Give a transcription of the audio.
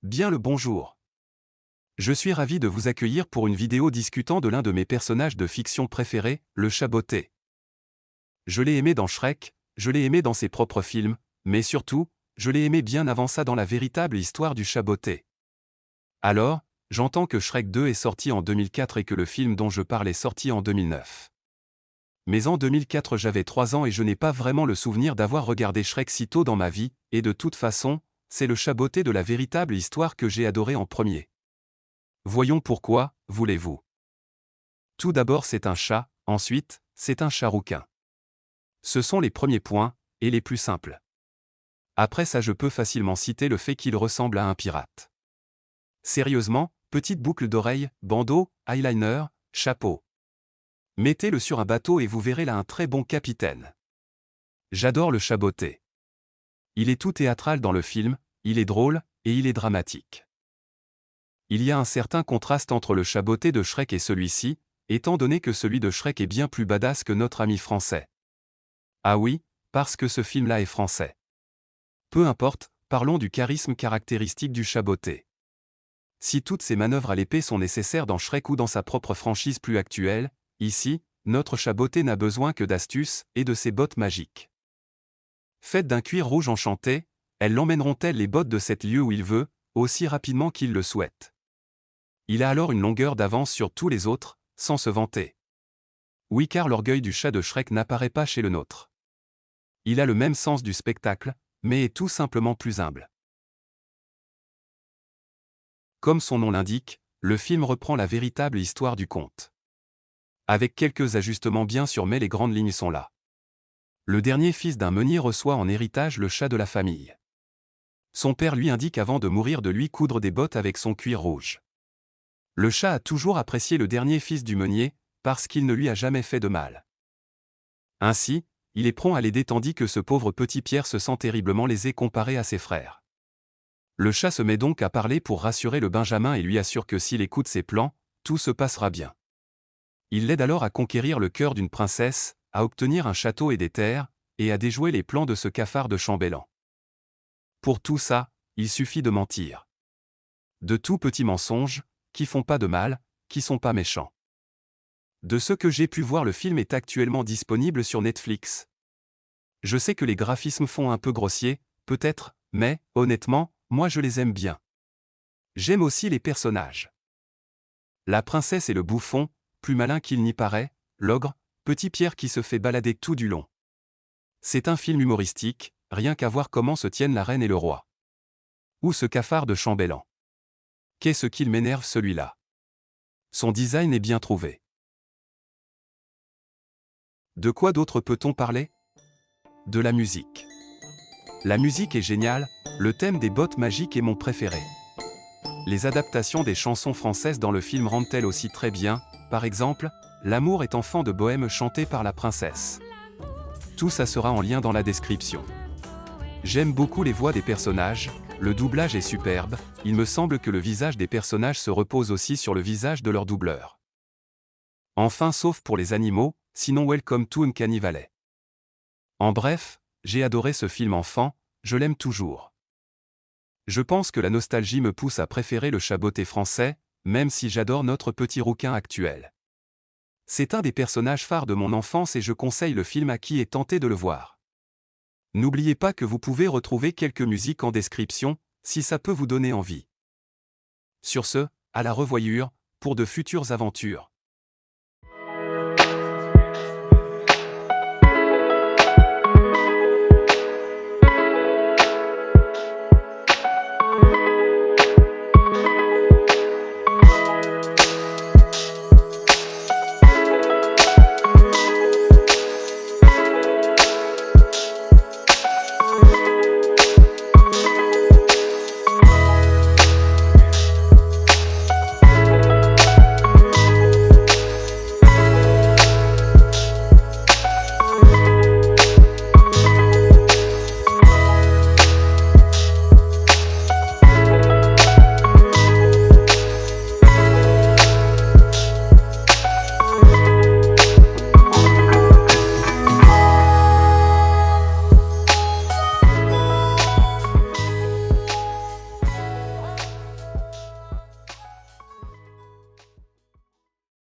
Bien le bonjour. Je suis ravi de vous accueillir pour une vidéo discutant de l'un de mes personnages de fiction préférés, le chat botté. Je l'ai aimé dans Shrek, je l'ai aimé dans ses propres films, mais surtout, je l'ai aimé bien avant ça dans la véritable histoire du chat botté. Alors, j'entends que Shrek 2 est sorti en 2004 et que le film dont je parle est sorti en 2009. Mais en 2004 j'avais 3 ans et je n'ai pas vraiment le souvenir d'avoir regardé Shrek si tôt dans ma vie, et de toute façon, c'est le chat botté de la véritable histoire que j'ai adoré en premier. Voyons pourquoi, voulez-vous. Tout d'abord c'est un chat, ensuite, c'est un chat rouquin. Ce sont les premiers points, et les plus simples. Après ça je peux facilement citer le fait qu'il ressemble à un pirate. Sérieusement, petite boucle d'oreille, bandeau, eyeliner, chapeau. Mettez-le sur un bateau et vous verrez là un très bon capitaine. J'adore le chat botté. Il est tout théâtral dans le film, il est drôle, et il est dramatique. Il y a un certain contraste entre le chat botté de Shrek et celui-ci, étant donné que celui de Shrek est bien plus badass que notre ami français. Ah oui, parce que ce film-là est français. Peu importe, parlons du charisme caractéristique du chat botté. Si toutes ces manœuvres à l'épée sont nécessaires dans Shrek ou dans sa propre franchise plus actuelle, ici, notre chat botté n'a besoin que d'astuces et de ses bottes magiques. Faites d'un cuir rouge enchanté, elles l'emmèneront-elles les bottes de cet lieu où il veut, aussi rapidement qu'il le souhaite. Il a alors une longueur d'avance sur tous les autres, sans se vanter. Oui, car l'orgueil du chat de Shrek n'apparaît pas chez le nôtre. Il a le même sens du spectacle, mais est tout simplement plus humble. Comme son nom l'indique, le film reprend la véritable histoire du conte. Avec quelques ajustements bien sûr, mais les grandes lignes sont là. Le dernier fils d'un meunier reçoit en héritage le chat de la famille. Son père lui indique avant de mourir de lui coudre des bottes avec son cuir rouge. Le chat a toujours apprécié le dernier fils du meunier, parce qu'il ne lui a jamais fait de mal. Ainsi, il est prompt à l'aider tandis que ce pauvre petit Pierre se sent terriblement lésé comparé à ses frères. Le chat se met donc à parler pour rassurer le Benjamin et lui assure que s'il écoute ses plans, tout se passera bien. Il l'aide alors à conquérir le cœur d'une princesse, à obtenir un château et des terres, et à déjouer les plans de ce cafard de chambellan. Pour tout ça, il suffit de mentir. De tout petits mensonges, qui font pas de mal, qui sont pas méchants. De ce que j'ai pu voir, le film est actuellement disponible sur Netflix. Je sais que les graphismes font un peu grossier, peut-être, mais, honnêtement, moi je les aime bien. J'aime aussi les personnages. La princesse et le bouffon, plus malin qu'il n'y paraît, l'ogre, petit Pierre qui se fait balader tout du long. C'est un film humoristique, rien qu'à voir comment se tiennent la reine et le roi. Ou ce cafard de chambellan. Qu'est-ce qu'il m'énerve celui-là. Son design est bien trouvé. De quoi d'autre peut-on parler? De la musique. La musique est géniale, le thème des bottes magiques est mon préféré. Les adaptations des chansons françaises dans le film rendent-elles aussi très bien, par exemple, L'amour est enfant de Bohème chanté par la princesse. Tout ça sera en lien dans la description. J'aime beaucoup les voix des personnages, le doublage est superbe, il me semble que le visage des personnages se repose aussi sur le visage de leur doubleur. Enfin, sauf pour les animaux, sinon Welcome to Uncanny Valley. En bref, j'ai adoré ce film enfant, je l'aime toujours. Je pense que la nostalgie me pousse à préférer le chat botté français, même si j'adore notre petit rouquin actuel. C'est un des personnages phares de mon enfance et je conseille le film à qui est tenté de le voir. N'oubliez pas que vous pouvez retrouver quelques musiques en description, si ça peut vous donner envie. Sur ce, à la revoyure, pour de futures aventures.